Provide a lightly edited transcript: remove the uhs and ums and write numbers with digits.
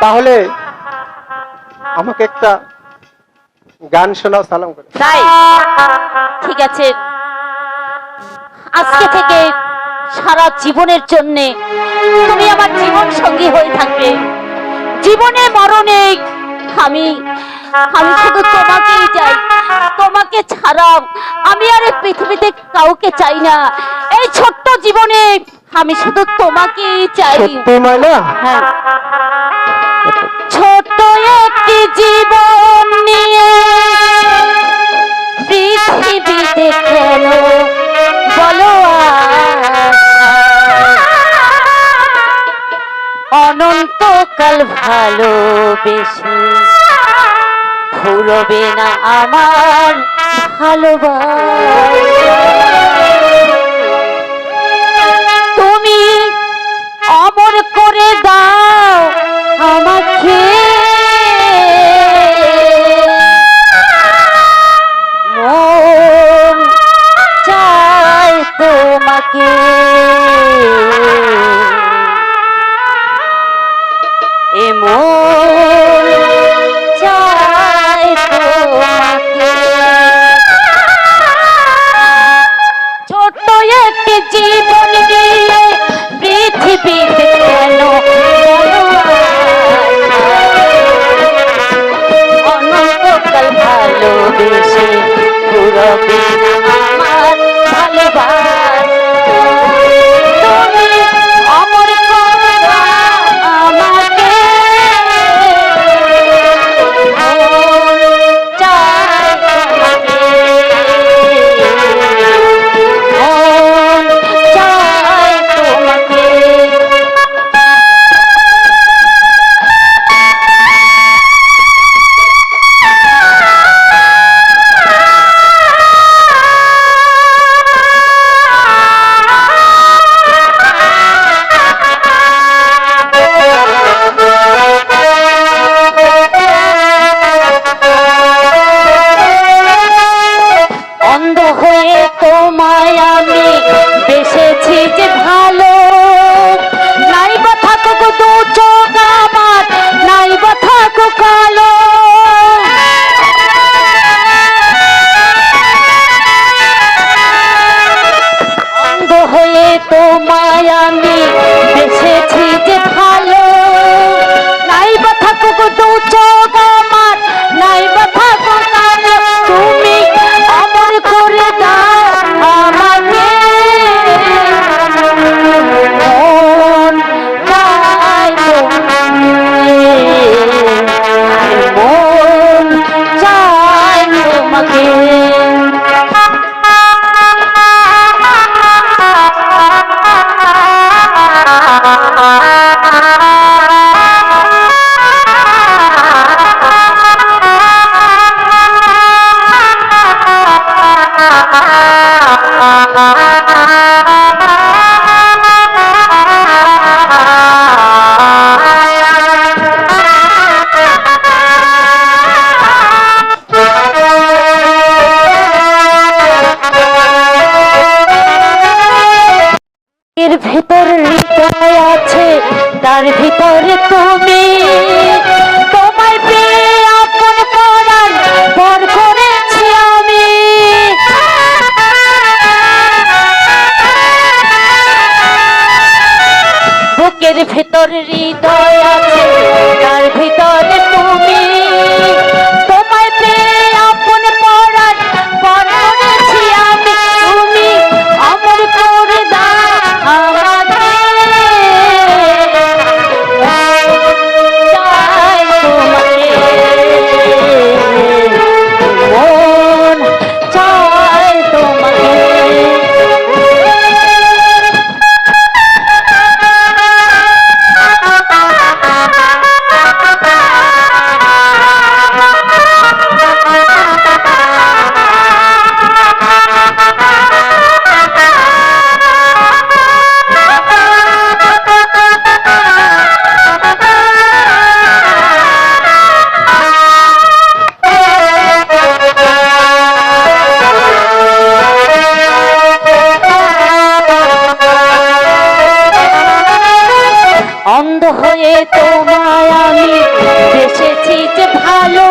তাহলে আমাকে একটা গান শোনাও সালাম করে। তাই ঠিক আছে, আজকে থেকে সারা জীবনের জন্য তুমি আমার জীবন সঙ্গী হয়ে থাকবে। জীবনে মরণে আমি আমি শুধু তোমাকেই চাই, তোমাকে ছাড়া আমি আর এই পৃথিবীতে কাউকে চাই না। এই ছোট্ট জীবনে আমি শুধু তোমাকেই চাই। সত্যি ময়না? হ্যাঁ, ছোট্ট একটি জীবন নিয়ে পৃথিবীতে কেন বলো অনন্তকাল ভালোবেসে ফুরবে না আমার ভালোবাসা। তুমি অমর করে দাও আমাকে, মন চায় তোমাকে, এ মন চায় তোমাকে। ছোট্ট একটি জীবন দিয়ে পৃথিবীতে কেন অনন্তকাল ভালোবেসে পুরবে আমার ভালোবাসা। তুমি অমর করে দাও আমাকে, মন চায় তোমাকে, মন চায় তোমাকে। অন্ধ হয়ে তোমায় আমি বেসেছি যে ভালো, নাই বা থাকুক দু চোখ আমার, নাই বা থাকুক কালো। অন্ধ হয়ে তোমায় আমি বেসেছি যে ভালো, নাই বা থাকুক দু চোখ আমার, নাই বা থাকুক কালো। তুমি অমর করে দাও আমাকে, মন চায় তোমাকে, মন চায় তোমাকে। এর ভেতর হৃদয় আছে, তার ভিতরে তুমি, তোমায় পেয়ে আপন করার পর করেছি আমি। বুকের ভেতর হৃদয় আছে, তার ভিতরে তুমি, তোমায় পেয়ে আপন করার পর করেছি আমি। তুমি অমর করে দাও আমাকে, চাই তোমাকে, মন চাই তোমাকে। হয়ে তোমায় আমি বেসেছি যে ভালো